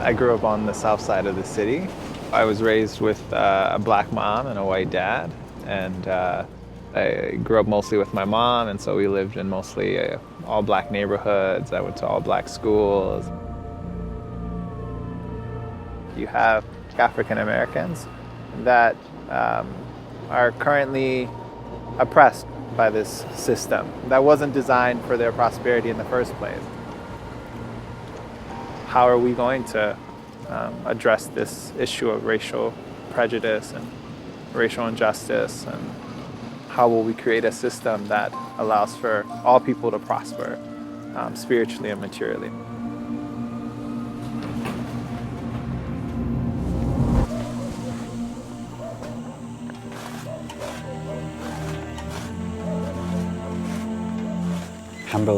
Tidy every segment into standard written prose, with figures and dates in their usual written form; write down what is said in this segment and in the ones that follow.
I grew up on the south side of the city. I was raised with a black mom and a white dad, and I grew up mostly with my mom, and so we lived in mostly all black neighborhoods. I went to all black schools. You have African Americans that are currently oppressed by this system that wasn't designed for their prosperity in the first place. How are we going to address this issue of racial prejudice and racial injustice, and how will we create a system that allows for all people to prosper spiritually and materially? हाम्रो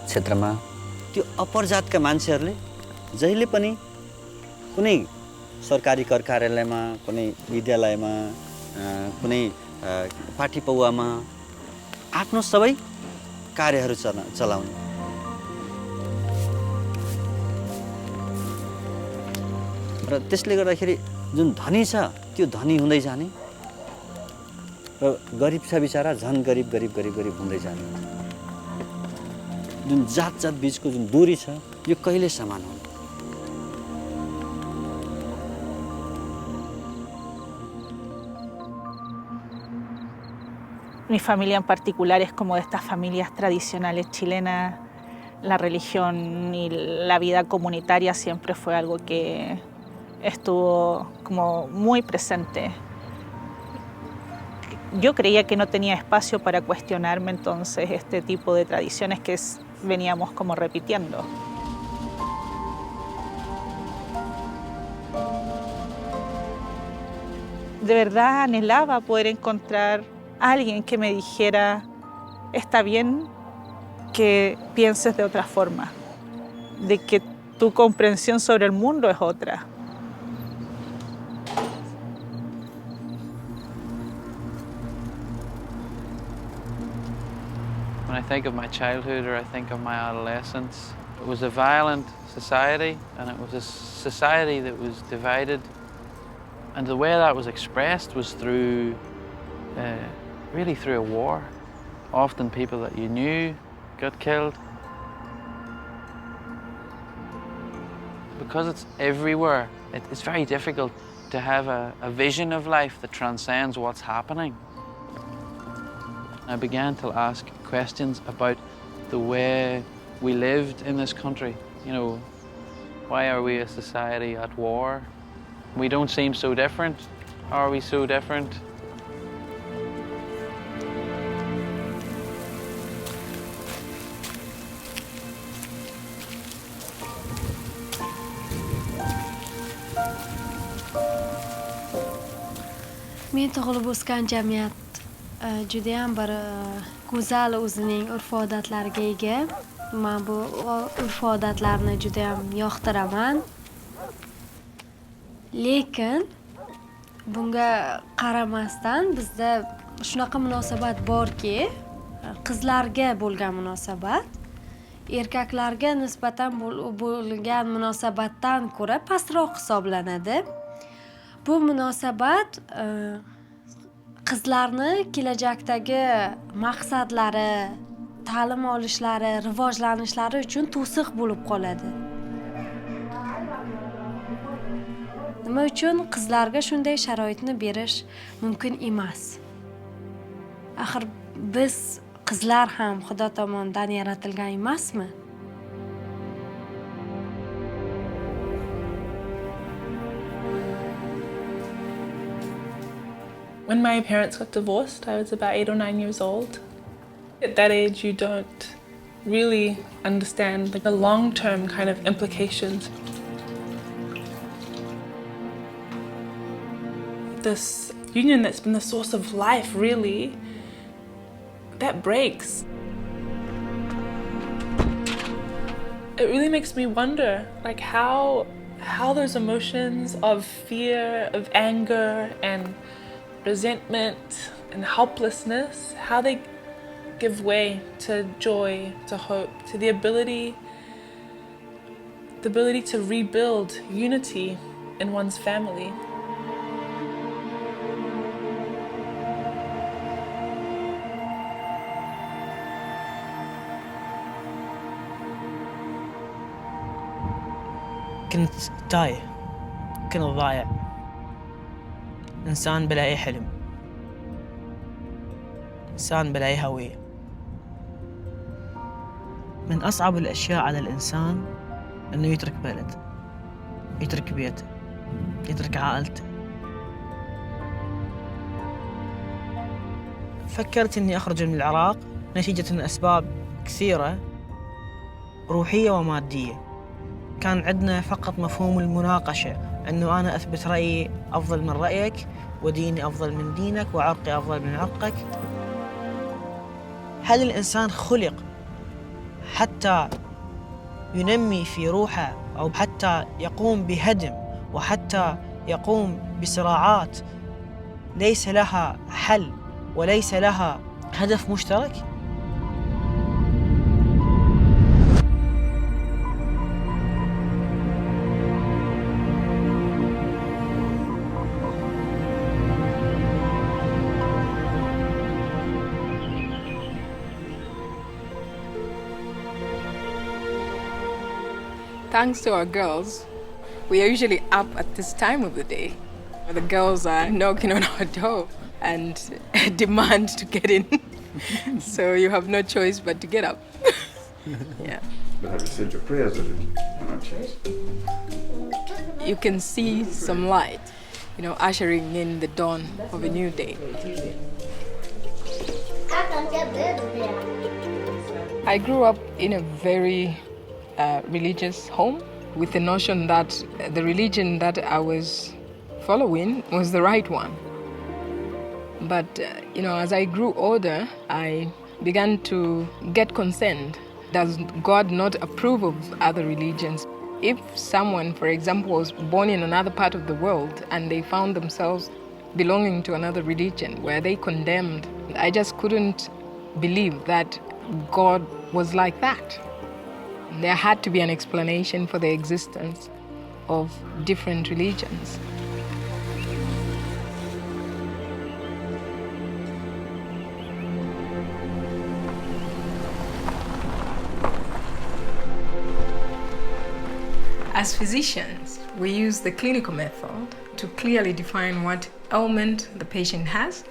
क्षेत्रमा त्यो अपर जातका मान्छेहरूले जहिले पनि कुनै सरकारी कर कार्यालयमा, कुनै विद्यालयमा, कुनै पार्टी पौवामा आफ्नो सबै कार्यहरू चलाउने। र त्यसले गर्दाखेरि जुन धनी छ त्यो धनी हुँदै जाने र गरिब छ बिचारा झन् गरिब गरिब गरिब गरिब हुँदै जाने। जुन जात जात बीचको जुन दूरी छ यो कहिले समान हुँदैन। Mi familia en particular es como de estas familias tradicionales chilenas. La religión y la vida comunitaria siempre fue algo que estuvo como muy presente. Yo creía que no tenía espacio para cuestionarme entonces este tipo de tradiciones que veníamos como repitiendo. De verdad anhelaba poder encontrar a alguien que me dijera, está bien que pienses de otra forma, de que tu comprensión sobre el mundo es otra. When I think of my childhood or I think of my adolescence, it was a violent society, and it was a society that was divided. And the way that was expressed was through, really through a war. Often people that you knew got killed. Because it's everywhere, it's very difficult to have a vision of life that transcends what's happening. I began to ask questions about the way we lived in this country. You know, why are we a society at war? We don't seem so different. Are we so different? Men tug'ilib o'sgan jamiyat judayam bir go'zal o'zining urf-odatlariga ega. Men bu urf-odatlarni judayam yoqtiraman. Lekin bunga qaramasdan bizda shunaqa munosabat borki, qizlarga bo'lgan munosabat erkaklarga nisbatan bo'lgan munosabatdan ko'ra pastroq hisoblanadi. Bu munosabat qizlarni kelajakdagi maqsadlari, ta'lim olishlari, rivojlanishlari uchun to'siq bo'lib qoladi. Nima uchun qizlarga shunday sharoitni berish mumkin emas? Axir biz qizlar ham Xudo tomonidan yaratilgan emasmi? When my parents got divorced, I was about 8 or 9 years old. At that age, you don't really understand the long-term kind of implications. This union that's been the source of life, really, that breaks. It really makes me wonder, like how those emotions of fear, of anger, and resentment and helplessness, how they give way to joy, to hope, to the ability the ability to rebuild unity in one's family. كنت تايه، كنت ضايع، إنسان بلا أي حلم، إنسان بلا أي هوية. من أصعب الأشياء على الإنسان إنه يترك بلد، يترك بيته، يترك عائلته. فكرت إني أخرج من العراق نتيجة أسباب كثيرة روحية ومادية. كان عندنا فقط مفهوم المناقشة، أنه أنا أثبت رأيي أفضل من رأيك، وديني أفضل من دينك، وعرقي أفضل من عرقك. هل الإنسان خلق حتى ينمي في روحه، أو حتى يقوم بهدم، وحتى يقوم بصراعات ليس لها حل وليس لها هدف مشترك؟ Thanks to our girls, we are usually up at this time of the day. The girls are knocking on our door and demand to get in. So you have no choice but to get up. Yeah. But have you said your prayers already? You can see some light, ushering in the dawn of a new day. I grew up in a very religious home with the notion that the religion that I was following was the right one. But, as I grew older, I began to get concerned. Does God not approve of other religions? If someone, for example, was born in another part of the world and they found themselves belonging to another religion, were they condemned? I just couldn't believe that God was like that. There had to be an explanation for the existence of different religions. As physicians, we use the clinical method to clearly define what ailment the patient has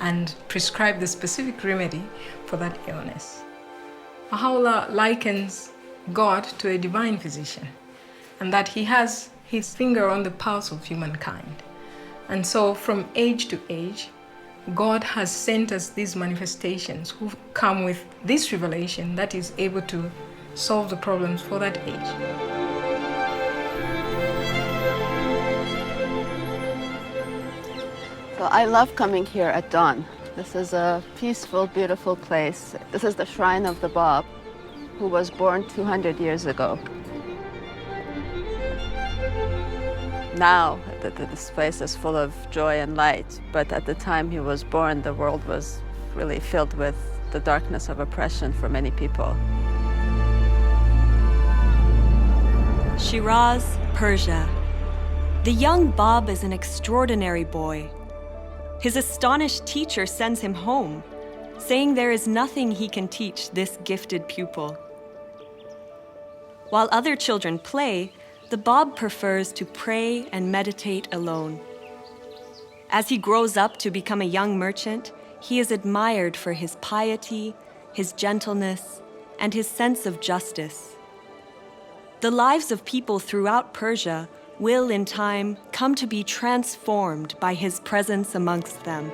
and prescribe the specific remedy for that illness. Baha'u'llah likens God to a divine physician, and that he has his finger on the pulse of humankind. And so from age to age, God has sent us these manifestations who come with this revelation that is able to solve the problems for that age. So I love coming here at dawn. This is a peaceful, beautiful place. This is the shrine of the Bab, who was born 200 years ago. Now, this place is full of joy and light, but at the time he was born, the world was really filled with the darkness of oppression for many people. Shiraz, Persia. The young Bab is an extraordinary boy. His astonished teacher sends him home, saying there is nothing he can teach this gifted pupil. While other children play, the Bab prefers to pray and meditate alone. As he grows up to become a young merchant, he is admired for his piety, his gentleness, and his sense of justice. The lives of people throughout Persia will, in time, come to be transformed by his presence amongst them.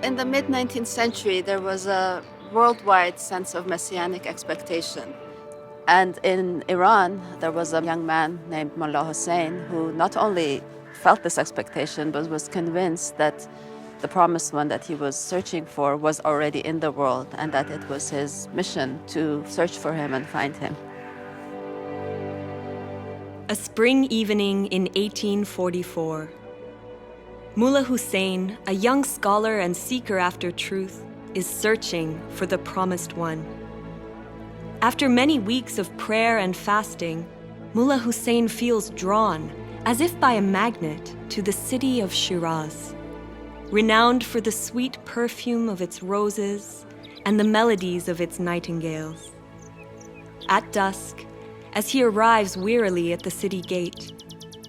In the mid-19th century, there was a worldwide sense of messianic expectation. And in Iran, there was a young man named Mullah Hussein who not only felt this expectation, but was convinced that the promised one that he was searching for was already in the world, and that it was his mission to search for him and find him. A spring evening in 1844. Mullah Hussein, a young scholar and seeker after truth, is searching for the promised one. After many weeks of prayer and fasting, Mullah Hussein feels drawn, as if by a magnet, to the city of Shiraz, renowned for the sweet perfume of its roses and the melodies of its nightingales. At dusk, as he arrives wearily at the city gate,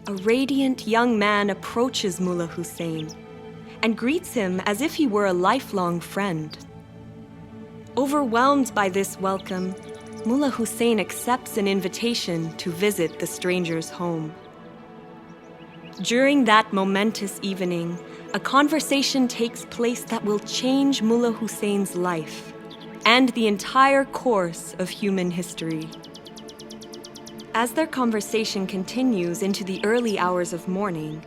a radiant young man approaches Mullah Hussein and greets him as if he were a lifelong friend. Overwhelmed by this welcome, Mullah Hussein accepts an invitation to visit the stranger's home. During that momentous evening, a conversation takes place that will change Mullah Hussein's life and the entire course of human history. As their conversation continues into the early hours of morning,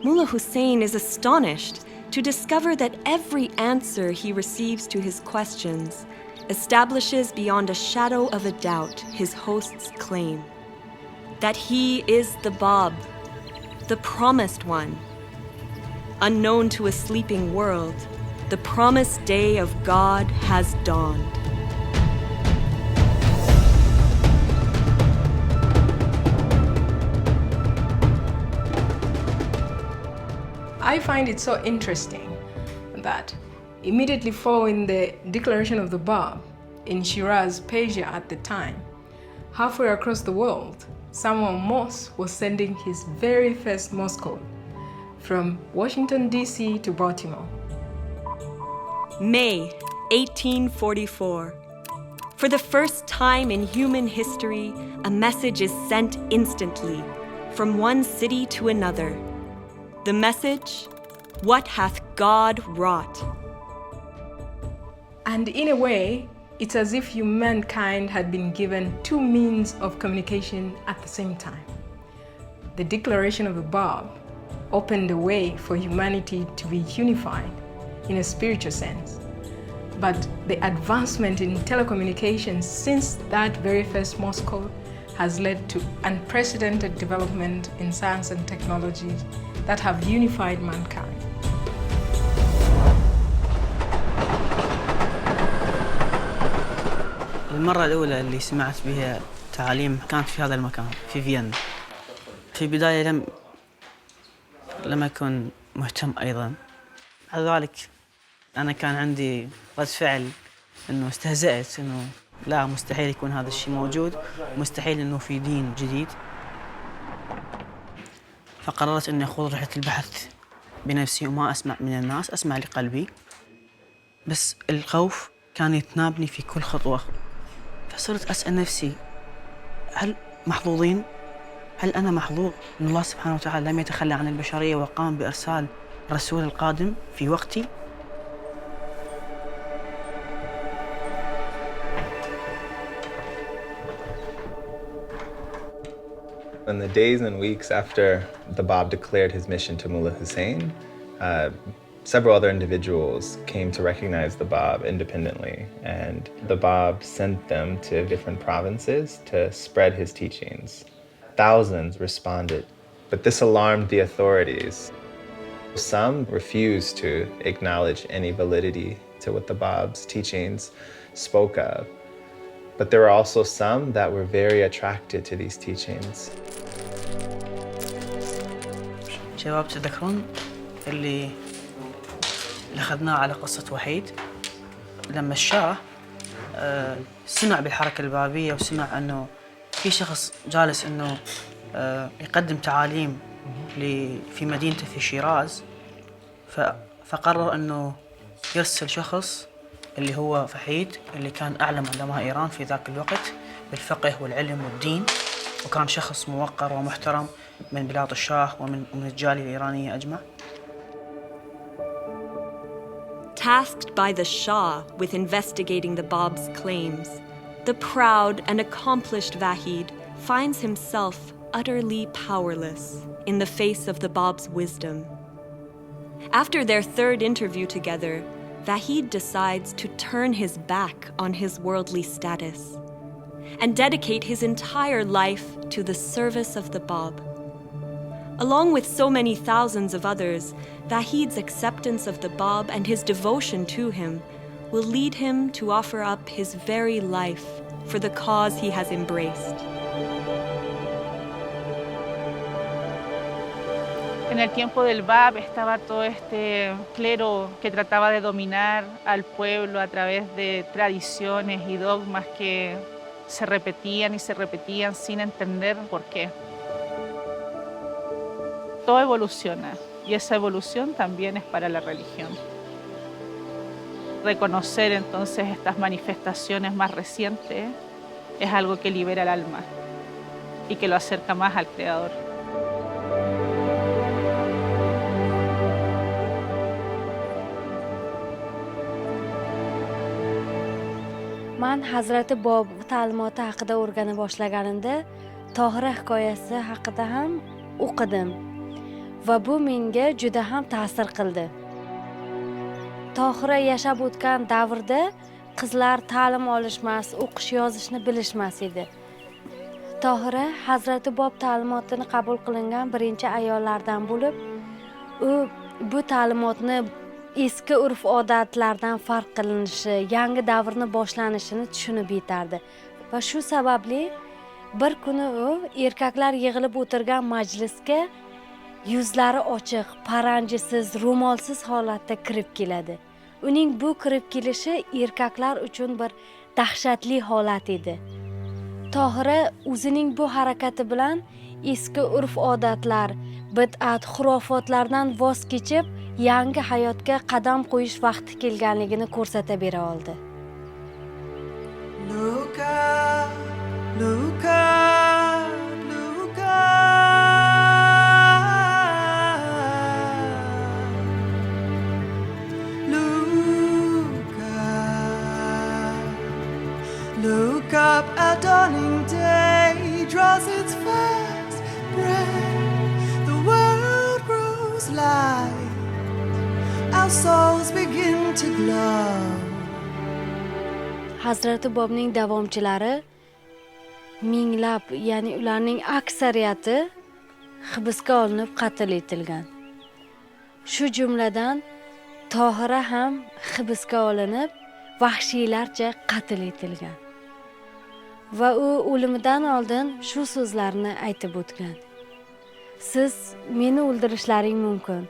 Mullah Hussein is astonished to discover that every answer he receives to his questions establishes beyond a shadow of a doubt his host's claim that he is the Bab, the promised one. Unknown to a sleeping world, the promised day of God has dawned. I find it so interesting that immediately following the declaration of the Bab in Shiraz, Persia at the time, halfway across the world, Samuel Morse was sending his very first Morse code from Washington, D.C. to Baltimore. May 1844. For the first time in human history, a message is sent instantly from one city to another. The message, what hath God wrought? And in a way, it's as if humankind had been given two means of communication at the same time. The declaration of the Bab opened the way for humanity to be unified in a spiritual sense. But the advancement in telecommunications since that very first Morse code has led to unprecedented development in science and technology that have unified mankind. المرة الأولى اللي سمعت بها تعاليم كانت في هذا المكان في فيينا. في البداية لم أكن مهتم أيضا. بعد ذلك أنا كان عندي رد فعل إنه استهزأت إنه لا مستحيل يكون هذا الشيء موجود، مستحيل إنه في دين جديد. فقررت إني أخوض رحلة البحث بنفسي وما أسمع من الناس، أسمع لقلبي. بس الخوف كان يتنابني في كل خطوة. فصرت أسأل نفسي هل محظوظين؟ هل أنا محظوظ إن الله سبحانه وتعالى لم يتخلى عن البشرية وقام بإرسال الرسول القادم في وقتي؟ In the days and weeks after the Bab declared his mission to Mullah Hussein, several other individuals came to recognize the Bab independently, and the Bab sent them to different provinces to spread his teachings. Thousands responded, but this alarmed the authorities. Some refused to acknowledge any validity to what the Bab's teachings spoke of, but there were also some that were very attracted to these teachings. شباب تذكرون اللي أخذناه على قصة وحيد لما الشاه سمع بالحركة البابية وسمع أنه في شخص جالس أنه يقدم تعاليم في مدينته في شيراز، فقرر أنه يرسل شخص اللي هو فحيد اللي كان أعلم علماء إيران في ذاك الوقت بالفقه والعلم والدين، وكان شخص موقر ومحترم من بلاد الشاه ومن الجالية الإيرانية أجمع. Tasked by the Shah with investigating the Bab's claims, the proud and accomplished Vahid finds himself utterly powerless in the face of the Bab's wisdom. After their third interview together, Vahid decides to turn his back on his worldly status and dedicate his entire life to the service of the Bab. Along with so many thousands of others, Vahid's acceptance of the Bab and his devotion to him will lead him to offer up his very life for the cause he has embraced. En el tiempo del Bab estaba todo este clero que trataba de dominar al pueblo a través de tradiciones y dogmas que se repetían y se repetían sin entender por qué. Todo evoluciona y esa evolución también es para la religión. Reconocer entonces estas manifestaciones más recientes es algo que libera el alma y que lo acerca más al Creador. Man Hazrati Bob ta'limoti haqida o'rgana boshlaganimda Tohira hikoyasi haqida ham o'qidim va bu menga juda ham ta'sir qildi. Tohira yashab o'tgan davrda qizlar ta'lim olishmas, o'qish yozishni bilishmas edi. Tohira Hazrati Bob ta'limotini qabul qilingan birinchi ayollardan bo'lib, u bu ta'limotni eski urf-odatlardan farq qilinishi, yangi davrni boshlanishini tushunib yetardi. Va shu sababli bir kuni u erkaklar yig'ilib o'tirgan majlisga yuzlari ochiq, paranjisiz, ro'molsiz holatda kirib keladi. Uning bu kirib kelishi erkaklar uchun bir dahshatli holat edi. Tohira o'zining bu harakati bilan eski urf-odatlar, bid'at, xurofotlardan voz kechib, yangi hayotga qadam qo'yish vaqti kelganligini ko'rsata bera oldi. Look up, look up, look up. Look up, look up, a dawning day draws its first breath. The world grows light. Our souls begin to glow. Hazrati Bobning davomchilari minglab, ya'ni ularning aksariyati hibsga olinib qatl etilgan. Shu jumladan Tohira ham hibsga olinib, vahshiylarcha qatl etilgan. Va u o'limidan oldin shu so'zlarni aytib o'tgan. Siz meni o'ldirishlaring mumkin,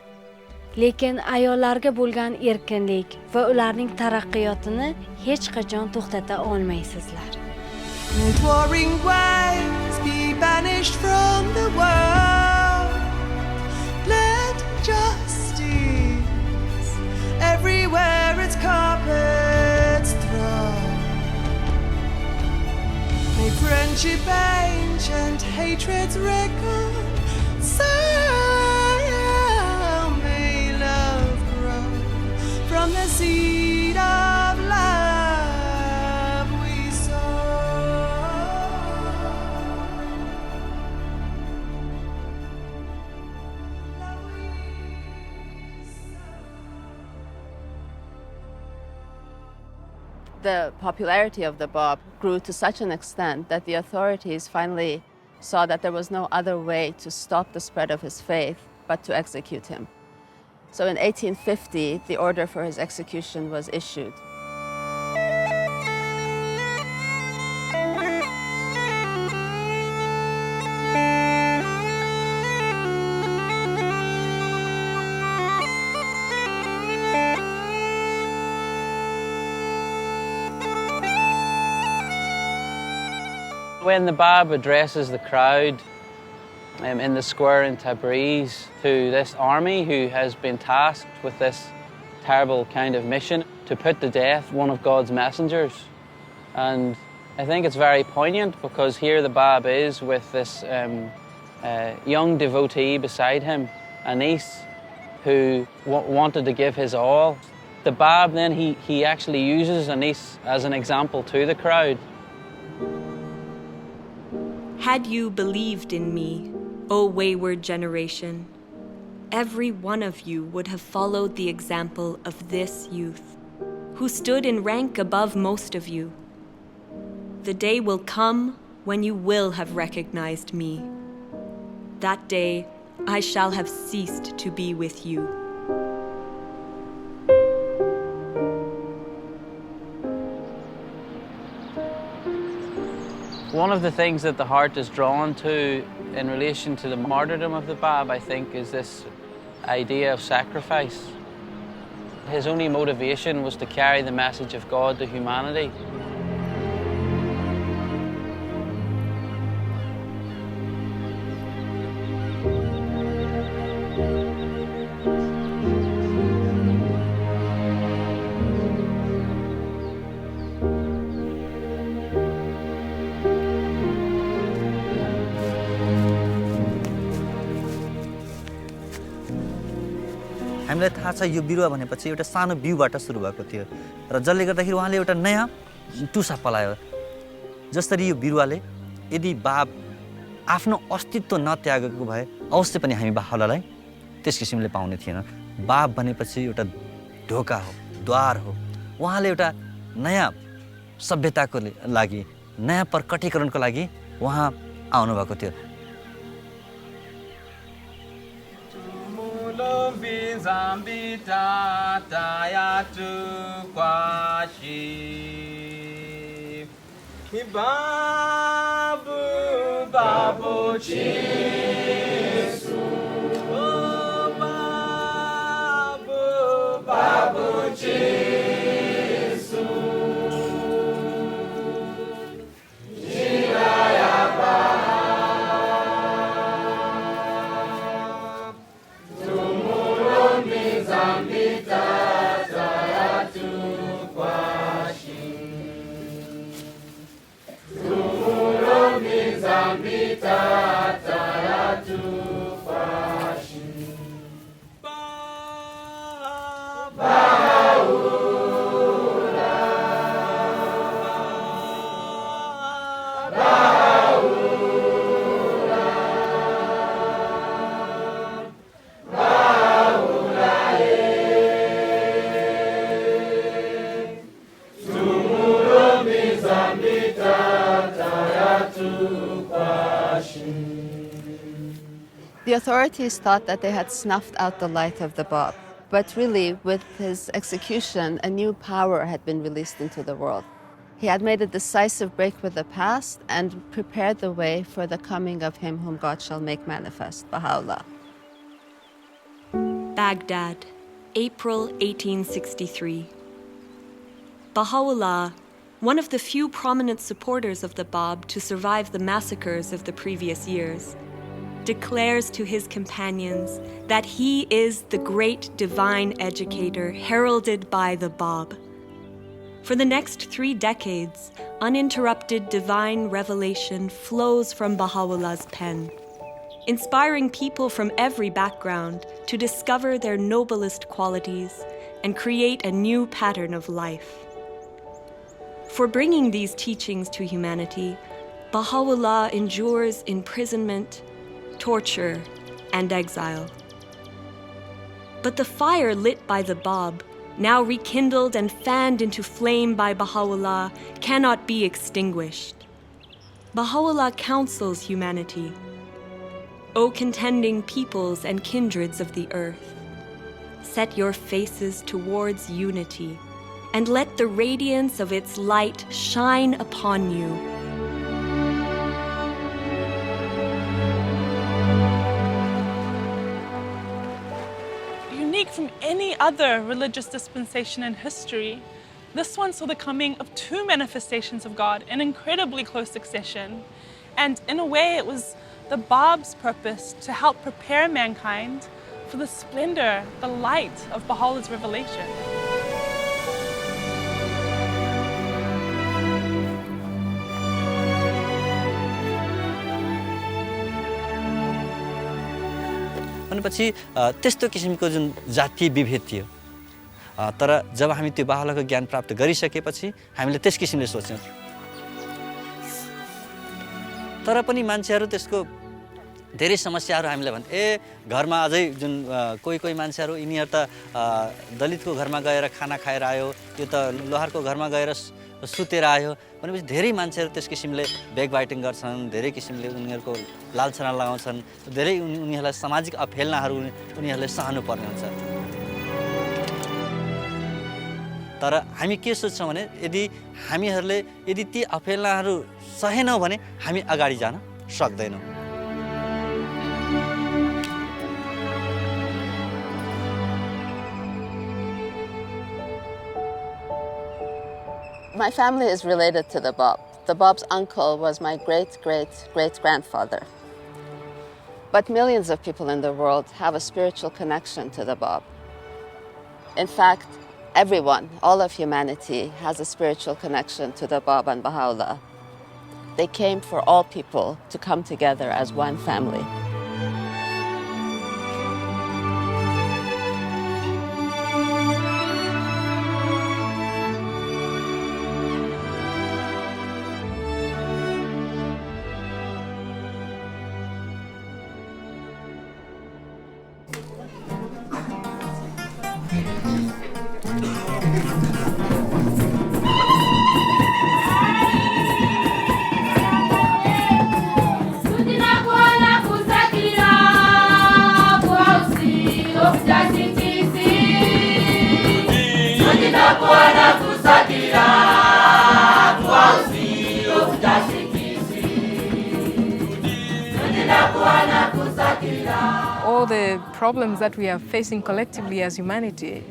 lekin ayollarga bo'lgan erkinlik va ularning taraqqiyotini hech qachon to'xtata olmaysizlar. Let warring waves be banished from the world. Let justice everywhere its carpets throw. May friendship ancient, hatreds reconcile. May love grow from the seed of love we sow. The popularity of the Bab grew to such an extent that the authorities finally saw that there was no other way to stop the spread of his faith but to execute him. So in 1850, the order for his execution was issued. When the Bab addresses the crowd in the square in Tabriz to this army who has been tasked with this terrible kind of mission to put to death one of God's messengers. And I think it's very poignant because here the Bab is with this young devotee beside him, Anis, who wanted to give his all. The Bab then, he actually uses Anis as an example to the crowd. Had you believed in me, O wayward generation, every one of you would have followed the example of this youth, who stood in rank above most of you. The day will come when you will have recognized me. That day I shall have ceased to be with you. One of the things that the heart is drawn to in relation to the martyrdom of the Bab, I think, is this idea of sacrifice. His only motivation was to carry the message of God to humanity. हामीलाई थाहा छ यो बिरुवा भनेपछि एउटा सानो बिउबाट सुरु भएको थियो र जसले गर्दाखेरि उहाँले एउटा नयाँ टुसा पलायो जसरी यो बिरुवाले यदि बाब आफ्नो अस्तित्व नत्यागेको भए अवश्य पनि हामी बहाउलालाई त्यस किसिमले पाउने थिएन बाब भनेपछि एउटा ढोका हो द्वार हो उहाँले एउटा नयाँ सभ्यताको लागि नयाँ प्रकटीकरणको लागि उहाँ आउनु भएको थियो Zambita tayatu kwashi babu babu chisu babu babu chisu The authorities thought that they had snuffed out the light of the Bab, but really, with his execution, a new power had been released into the world. He had made a decisive break with the past and prepared the way for the coming of him whom God shall make manifest, Baha'u'llah. Baghdad, April 1863. Baha'u'llah, one of the few prominent supporters of the Bab to survive the massacres of the previous years, declares to his companions that he is the great divine educator heralded by the Bab. For the next 3 decades, uninterrupted divine revelation flows from Baha'u'llah's pen, inspiring people from every background to discover their noblest qualities and create a new pattern of life. For bringing these teachings to humanity, Baha'u'llah endures imprisonment, torture, and exile. But the fire lit by the Bab, now rekindled and fanned into flame by Baha'u'llah, cannot be extinguished. Baha'u'llah counsels humanity. O contending peoples and kindreds of the earth, set your faces towards unity, and let the radiance of its light shine upon you. From any other religious dispensation in history, this one saw the coming of 2 manifestations of God in incredibly close succession. And in a way, it was the Bab's purpose to help prepare mankind for the splendor, the light of Baha'u'llah's revelation. भनेपछि त्यस्तो किसिमको जुन जातीय विभेद थियो तर जब हामी त्यो बाहुलाको ज्ञान प्राप्त गरिसकेपछि हामीले त्यस किसिमले सोच्यौं तर पनि मान्छेहरू त्यसको धेरै समस्याहरू हामीलाई भन्छ घरमा अझै जुन कोही मान्छेहरू यिनीहरु त दलितको घरमा गएर खाना खाएर आयो यो त लोहारको घरमा गएर सुतेर आयो भनेपछि धेरै मान्छेहरू त्यस किसिमले ब्याक बाइटिङ गर्छन् धेरै किसिमले उनीहरुको लालछना लगाउँछन् धेरै उनीहरुलाई सामाजिक अफेलनाहरू उनीहरुले सहनु पर्ने हुन्छ तर हामी के सोच्छौँ भने यदि हामीहरूले यदि ती अपेलाहरू सहेनौँ भने हामी अगाडि जान सक्दैनौँ। My family is related to the Bab. The Bab's uncle was my great-great-great-grandfather. But millions of people in the world have a spiritual connection to the Bab. In fact, everyone, all of humanity, has a spiritual connection to the Bab and Baha'u'llah. They came for all people to come together as one family. All the problems that we are facing collectively as humanity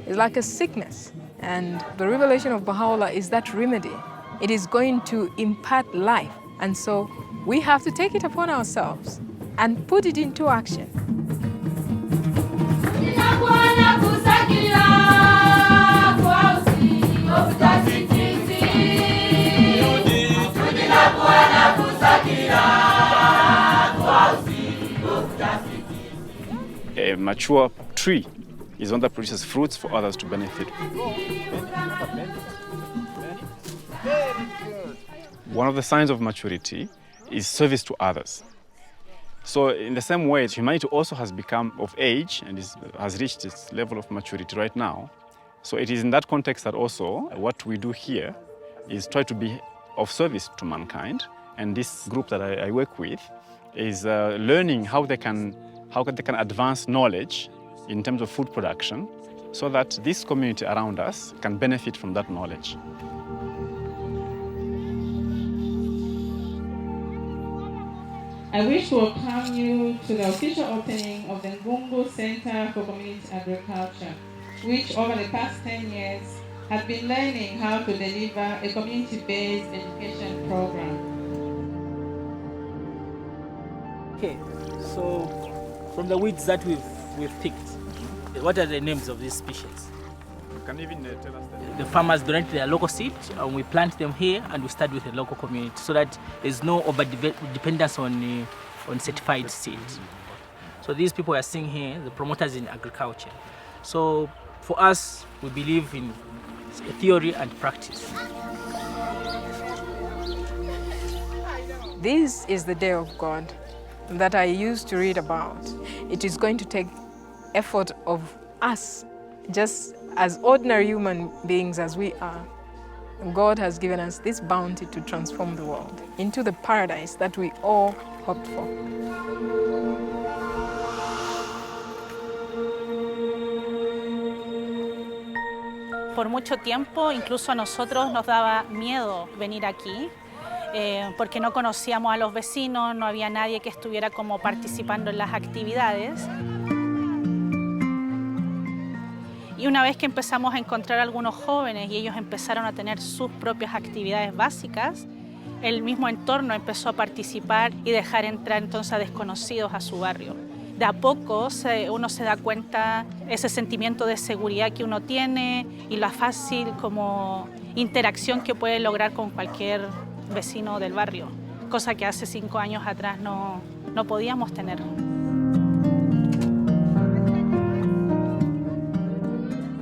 is like a sickness. And the revelation of Baha'u'llah is that remedy. It is going to impart life. And so we have to take it upon ourselves and put it into action. A mature tree is one that produces fruits for others to benefit. One of the signs of maturity is service to others. So in the same way, humanity also has become of age and has reached its level of maturity right now. So it is in that context that also what we do here is try to be of service to mankind. And this group that I work with is learning how they can advance knowledge in terms of food production so that this community around us can benefit from that knowledge. I wish to welcome you to the official opening of the Ngungu Center for Community Agriculture, which over the past 10 years has been learning how to deliver a community-based education program. Okay, so from the weeds that we've picked, what are the names of these species? You can even tell us that. The farmers donate their local seed and we plant them here and we start with the local community so that there's no over-dependence on certified seed. So these people are seeing here, the promoters in agriculture. So for us, we believe in theory and practice. This is the day of God that I used to read about. It is going to take effort of us, just as ordinary human beings as we are. God has given us this bounty to transform the world into the paradise that we all hoped for. Por mucho tiempo, incluso a nosotros nos daba miedo venir aquí, porque no conocíamos a los vecinos, no había nadie que estuviera como participando en las actividades. Y una vez que empezamos a encontrar a algunos jóvenes y ellos empezaron a tener sus propias actividades básicas, el mismo entorno empezó a participar y dejar entrar entonces a desconocidos a su barrio. De a poco uno se da cuenta ese sentimiento de seguridad que uno tiene y la fácil como interacción que puede lograr con cualquier vecino del barrio, cosa que hace 5 años atrás no podíamos tener.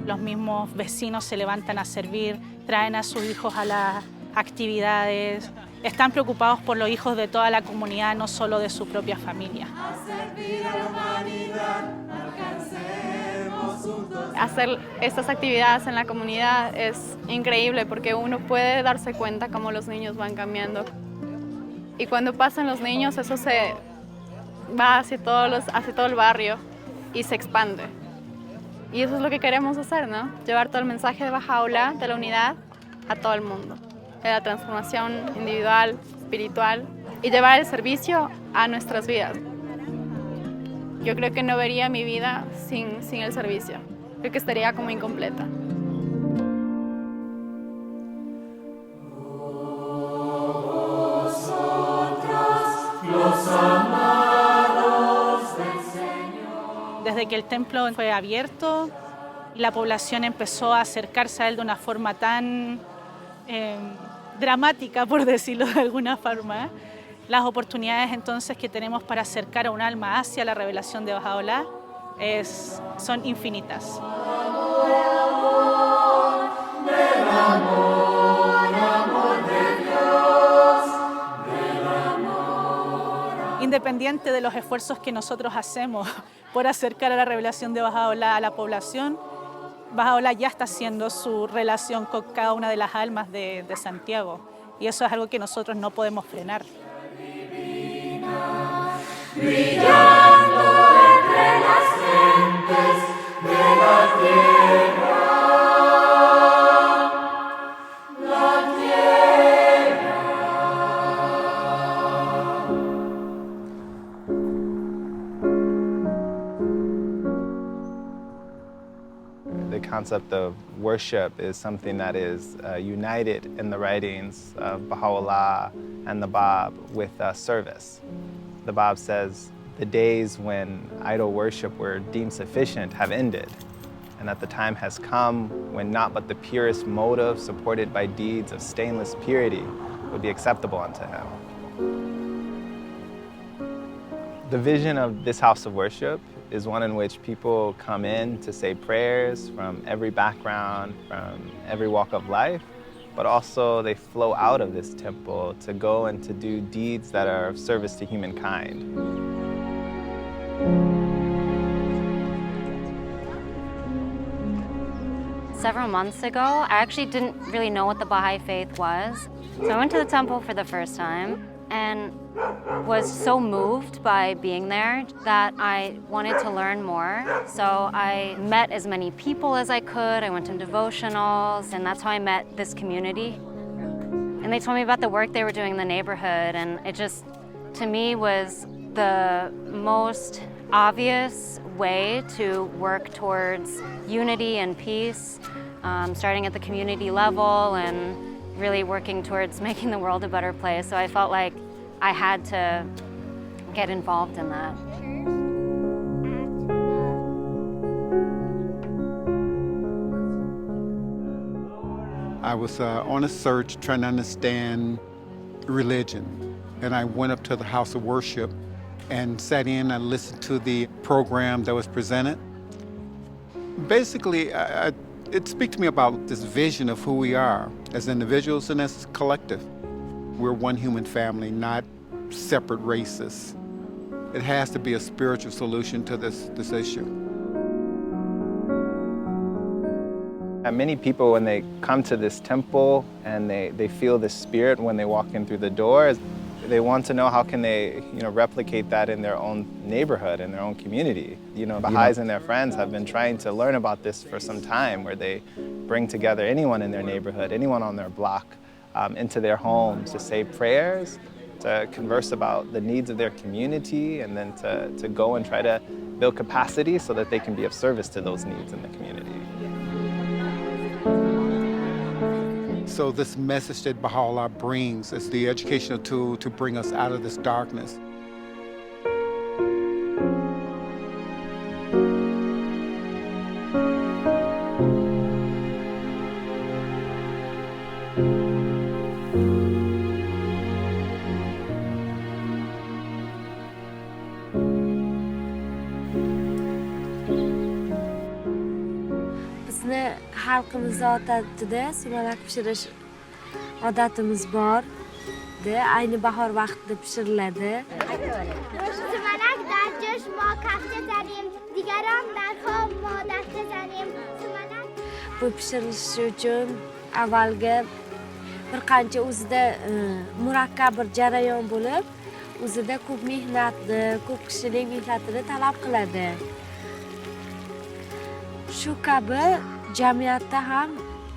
Los mismos vecinos se levantan a servir, traen a sus hijos a las actividades, están preocupados por los hijos de toda la comunidad, no solo de su propia familia. Hacer estas actividades en la comunidad es increíble porque uno puede darse cuenta cómo los niños van cambiando. Y cuando pasan los niños, eso se va hacia todo el barrio y se expande. Y eso es lo que queremos hacer, ¿no? Llevar todo el mensaje de Baha'u'lláh, de la unidad, a todo el mundo. De la transformación individual, espiritual, y llevar el servicio a nuestras vidas. Yo creo que no vería mi vida sin el servicio. Creo que estaría como incompleta. Desde que el templo fue abierto, la población empezó a acercarse a él de una forma tan dramática, por decirlo de alguna forma. Las oportunidades entonces que tenemos para acercar a un alma hacia la revelación de Baha'u'lláh son infinitas. Independiente de los esfuerzos que nosotros hacemos por acercar a la revelación de Baha'u'lláh a la población, Baha'u'lláh ya está haciendo su relación con cada una de las almas de Santiago. Y eso es algo que nosotros no podemos frenar. Brillando entre las gentes de la tierra, la tierra. The concept of worship is something that is united in the writings of Baha'u'llah and the Bab with service. The Bab says, the days when idol worship were deemed sufficient have ended, and that the time has come when not but the purest motive supported by deeds of stainless purity would be acceptable unto him. The vision of this house of worship is one in which people come in to say prayers from every background, from every walk of life, but also they flow out of this temple to go and to do deeds that are of service to humankind. Several months ago, I actually didn't really know what the Baha'i faith was. So I went to the temple for the first time and was so moved by being there that I wanted to learn more. So I met as many people as I could. I went to devotionals, and that's how I met this community. And they told me about the work they were doing in the neighborhood, and it just, to me, was the most obvious way to work towards unity and peace, starting at the community level and really working towards making the world a better place. So I felt like I had to get involved in that. I was on a search trying to understand religion, and I went up to the house of worship and sat in and listened to the program that was presented. Basically, it speaks to me about this vision of who we are as individuals and as a collective. We're one human family, not separate races. It has to be a spiritual solution to this issue. And many people, when they come to this temple and they feel the spirit when they walk in through the doors, they want to know how can they, replicate that in their own neighborhood, in their own community. Baha'is and their friends have been trying to learn about this for some time, where they bring together anyone in their neighborhood, anyone on their block, into their homes to say prayers, to converse about the needs of their community, and then to go and try to build capacity so that they can be of service to those needs in the community. So this message that Baha'u'llah brings is the educational tool to bring us out of this darkness. Bizni xalqimiz odatida sumalak pishirish odatimiz bor. Ayni bahor vaqtida pishiriladi. sumalak در جوش ما کفته زنیم دیگران در خواب ما دسته زنیم sumalak. Bu pishirilishi uchun avvalgi bir qancha o'zida murakkab bir jarayon bo'lib, o'zida ko'p mehnatni, ko'p kishining mehnatini talab qiladi. shu kabi jamiyatda ham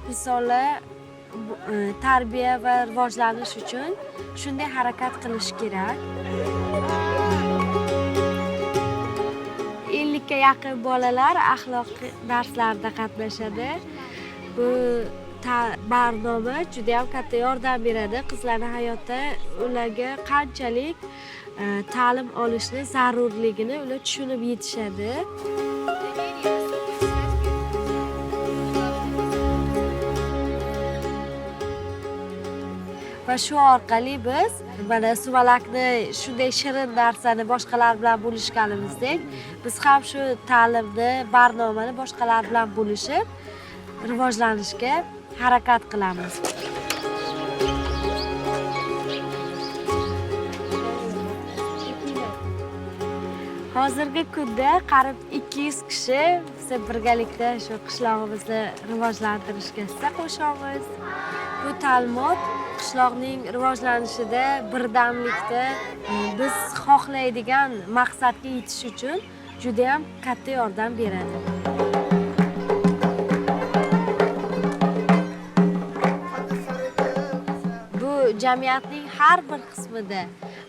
misoli tarbiya va rivojlanish uchun shunday harakat qilish kerak. 50 ga yaqin bolalar axloqiy darslarda qatnashadi. Bu barnoma juda ham katta yordam beradi qizlarning hayotda ularga qanchalik ta'lim olishni zarurligini ular tushunib yetishadi. Va shu orqali biz mana sumalakni shunday shirin narsani boshqalar bilan bo'lishganimizdek, biz ham shu ta'limni, barnomani boshqalar bilan bo'lishib, rivojlanishga harakat qilamiz. Hozirgi kunda qarib 200 kishi biz birgalikda shu qishlog'imizni rivojlantirishga hissa qo'shamiz. Bu ta'limot qishloqning rivojlanishida, birdamlikda biz xohlaydigan maqsadga yetish uchun juda ham katta yordam beradi. Bu jamiyatning har bir qismida,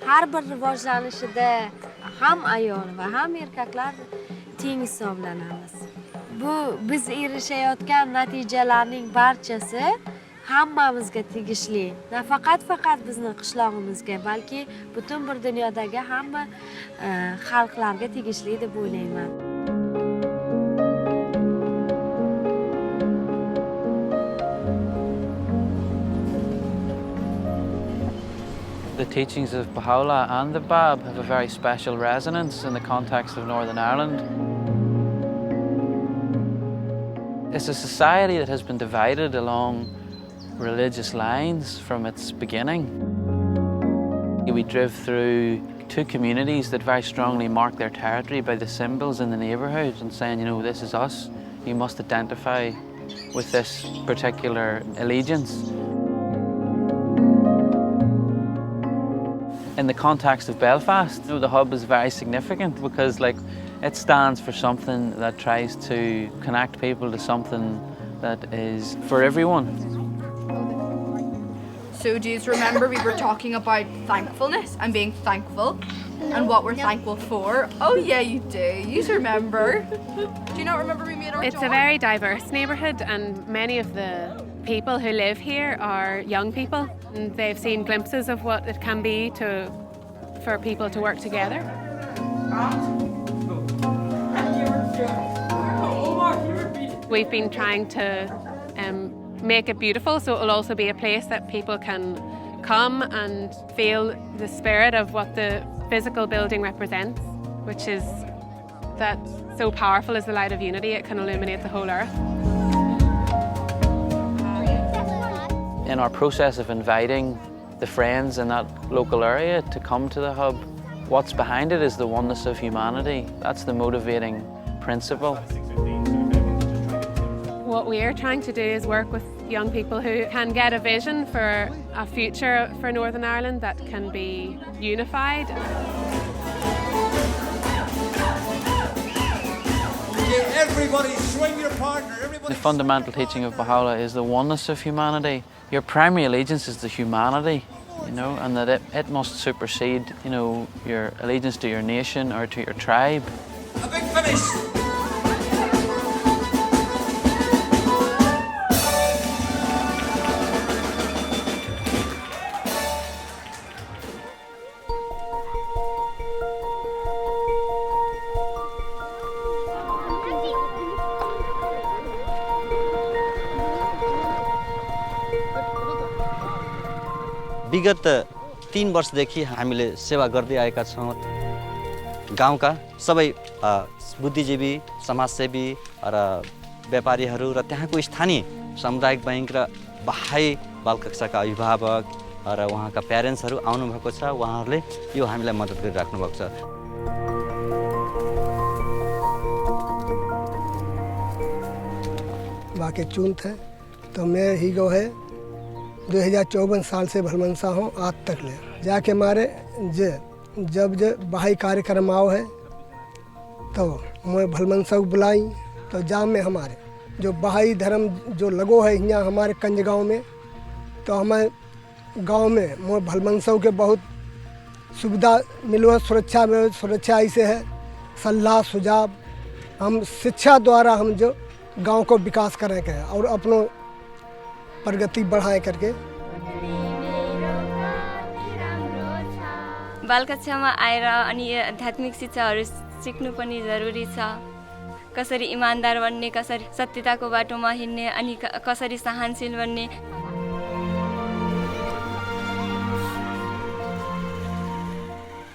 har bir rivojlanishida ham ayol va ham erkaklar teng hisoblanamiz. Bu biz erishayotgan natijalarning barchasi hammamizga tegishli. Nafaqat bizni qishlog'imizga, balki butun bir dunyodagi hamma xalqlarga tegishli deb o'ylayman. The teachings of Baha'u'llah and the Bab have a very special resonance in the context of Northern Ireland. It's a society that has been divided along religious lines from its beginning. We drove through two communities that very strongly mark their territory by the symbols in the neighbourhood and saying, you know, this is us, you must identify with this particular allegiance. In the context of Belfast, you know, the hub is very significant because it stands for something that tries to connect people to something that is for everyone. So do you remember we were talking about thankfulness and being thankful and what we're thankful for? Oh yeah, you do. You remember. Do you not remember we made our It's a very diverse neighbourhood and many of the people who live here are young people and they've seen glimpses of what it can be for people to work together. We've been trying to make it beautiful so it will also be a place that people can come and feel the spirit of what the physical building represents, which is that so powerful is the light of unity, it can illuminate the whole earth. In our process of inviting the friends in that local area to come to the hub, what's behind it is the oneness of humanity. That's the motivating principle. What we are trying to do is work with young people who can get a vision for a future for Northern Ireland that can be unified. Everybody swing your partner. Everybody. The fundamental teaching of Baha'u'llah is the oneness of humanity. Your primary allegiance is to humanity, you know, and that it must supersede, you know, your allegiance to your nation or to your tribe. A big finish. विगत 3 वर्षदेखि हामीले सेवा गर्दै आएका छौँ। गाउँका सबै बुद्धिजीवी, समाजसेवी र व्यापारीहरू र त्यहाँको स्थानीय सामुदायिक बैंक र बहाई बालकक्षाका अभिभावक र उहाँका प्यारेन्ट्सहरू आउनुभएको छ। उहाँहरूले यो हामीलाई मद्दत गरिराख्नु भएको छ। बाकी चून थे तो मैं ही गो है 2054 साल से भलमनसा हूँ आज तक ले जाके मारे जब बहाई कार्यक्रम आओ है तो मैं भलमनसा को बुलाई तो जाम में हमारे जो बहाई धर्म जो लगो है यहाँ हमारे कंज गाँव में, तो हमें गांव में मोर भलमनसों के बहुत सुविधा मिलो है, सुरक्षा ऐसे है, सलाह सुझाव हम शिक्षा द्वारा हम जो गांव को विकास करें के और अपनों प्रगति बढ़ाएं करके। बाल कक्षामा आएर अनि आध्यात्मिक शिक्षाहरू सिक्नु पनि जरुरी छ। कसरी इमानदार बन्ने, कसरी सत्यताको बाटोमा हिँड्ने, अनि कसरी सहनशील बन्ने।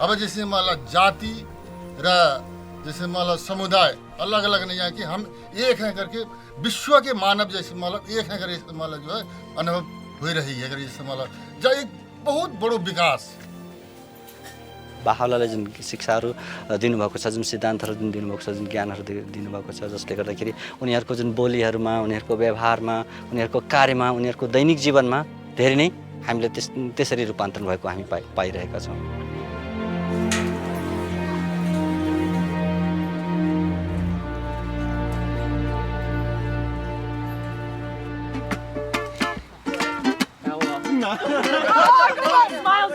अब जैसे माला जाति र जैसे माला समुदाय अलग अलग नहीं है कि हम एक हैं करके विश्व के मानव जैसे माला एक हैं करके माला जो है अनुभव हो रही है जैसे माला जो एक बहुत बड़ो विकास। बहआल्लाहले जुन शिक्षाहरू दिनुभएको छ, जुन सिद्धान्तहरू जुन दिनुभएको छ, जुन ज्ञानहरू दिनुभएको छ, जसले गर्दाखेरि उनीहरूको जुन बोलीहरूमा, उनीहरूको व्यवहारमा, उनीहरूको कार्यमा, उनीहरूको दैनिक जीवनमा धेरै नै हामीले त्यसरी रूपान्तरण भएको हामी पाइरहेका छौँ। Smiles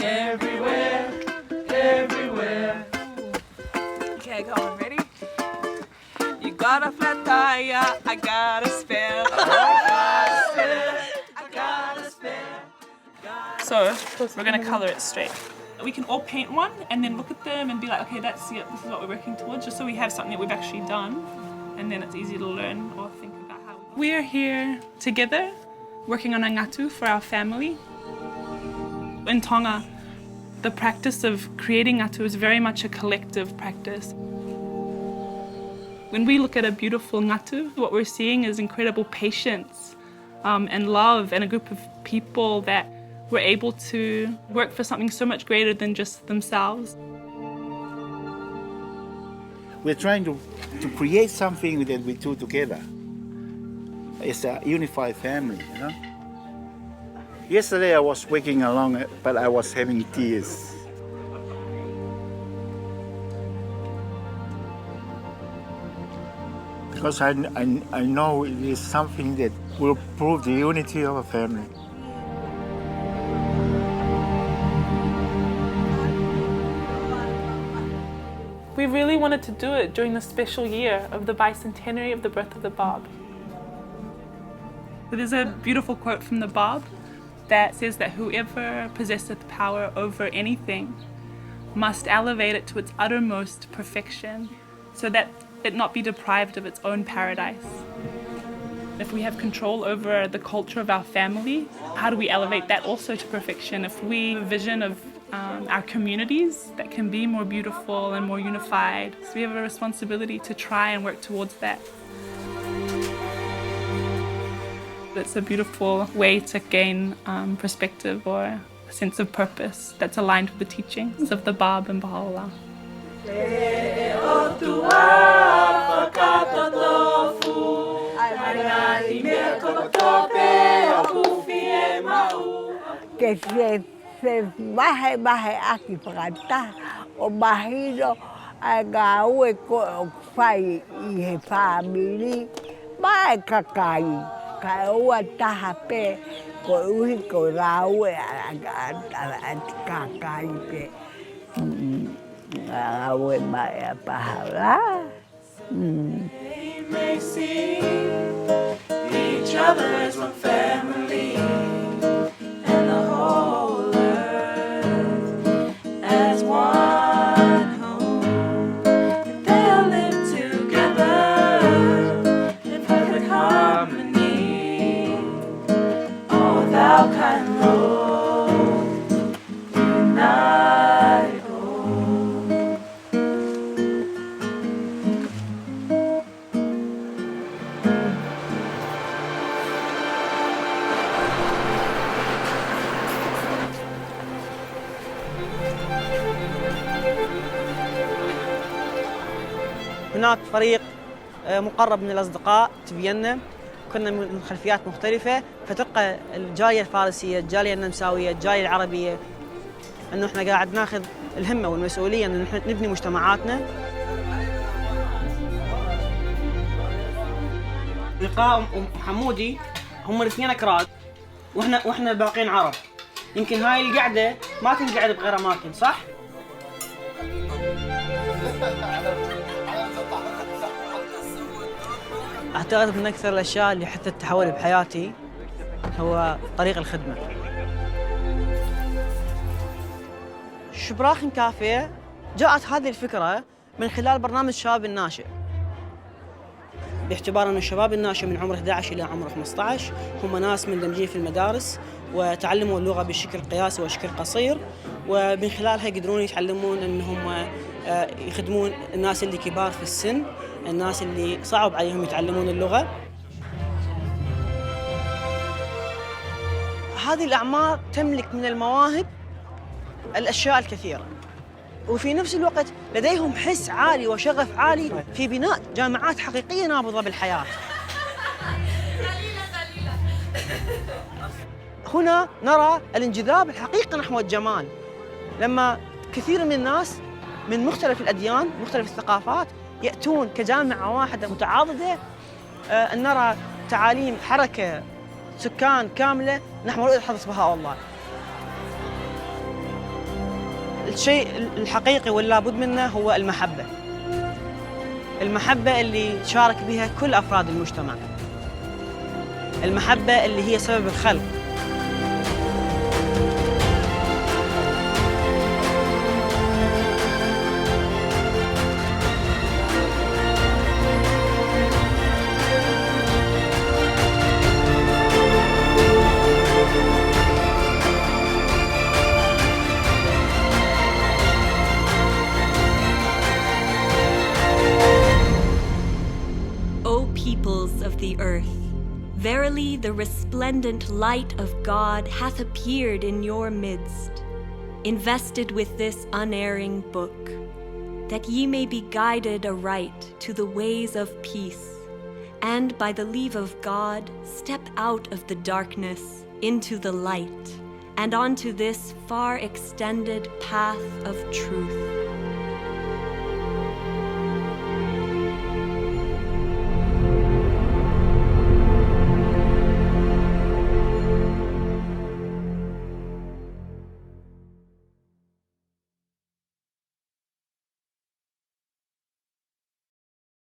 everywhere. Everywhere. Okay, go on. Ready? You got a flat tire, I got a spare. So we're going to color it straight. We can all paint one and then look at them and be like, okay, that's it. This is what we're working towards, just so we have something that we've actually done, and then it's easy to learn or think about how we're here together, working on a ngatu for our family. In Tonga, the practice of creating ngatu is very much a collective practice. When we look at a beautiful ngatu, what we're seeing is incredible patience and love, and a group of people that were able to work for something so much greater than just themselves. We're trying to create something that we do together. It's a unified family, you know? Yesterday I was waking along, but I was having tears. Because I know it is something that will prove the unity of a family. We really wanted to do it during the special year of the bicentenary of the birth of the Bab. There's a beautiful quote from the Bab that says that whoever possesseth power over anything must elevate it to its uttermost perfection so that it not be deprived of its own paradise. If we have control over the culture of our family, how do we elevate that also to perfection? If we have a vision of our communities that can be more beautiful and more unified, so we have a responsibility to try and work towards that. It's a beautiful way to gain perspective or a sense of purpose that's aligned with the teachings of the Bab and Baha'u'llah. Se bahe aki pagata o bahiro agawe ko fai I family bahe kakai kaua tahape ko uhi ko rawe kakai pe awe bahe pahala. They may see each other as one family and the whole earth as one home. If they'll live together in perfect harmony, oh thou kind Lord, unite home. هناك فريق مقرب من الأصدقاء تبيننا، كنا من خلفيات مختلفة، فتلقى الجالية الفارسية، الجالية النمساوية، الجالية العربية أنه إحنا قاعد ناخذ الهمة والمسؤولية أنه نحن نبني مجتمعاتنا. لقاء وحمودي هم الاثنين أكراد وإحنا الباقيين عرب. يمكن هاي القعدة ما تنقعد بغير أماكن، صح؟ أعتقد من أكثر الأشياء اللي حتى تحول بحياتي هو طريق الخدمة. شبراخ كافيه جاءت هذه الفكرة من خلال برنامج شباب الناشئ، باعتبار أن الشباب الناشئ من عمر 11 إلى عمر 15 هم ناس مندمجين في المدارس وتعلموا اللغة بشكل قياسي وشكل قصير، ومن خلالها يقدرون يتعلمون أنهم يخدمون الناس اللي كبار في السن، الناس اللي صعب عليهم يتعلمون اللغة. هذه الأعمار تملك من المواهب الأشياء الكثيرة، وفي نفس الوقت لديهم حس عالي وشغف عالي في بناء جامعات حقيقية نابضة بالحياة. هنا نرى الانجذاب الحقيقي نحو الجمال، لما كثير من الناس من مختلف الأديان مختلف الثقافات يأتون كجامعة واحدة متعاضدة، أن نرى تعاليم حركة سكان كاملة نحو رؤية حضرة بهاءالله. الشيء الحقيقي واللابد منه هو المحبة. المحبة اللي تشارك بها كل أفراد المجتمع، المحبة اللي هي سبب الخلق. The earth. Verily, the resplendent light of God hath appeared in your midst, invested with this unerring book, that ye may be guided aright to the ways of peace, and by the leave of God, step out of the darkness into the light, and onto this far extended path of truth.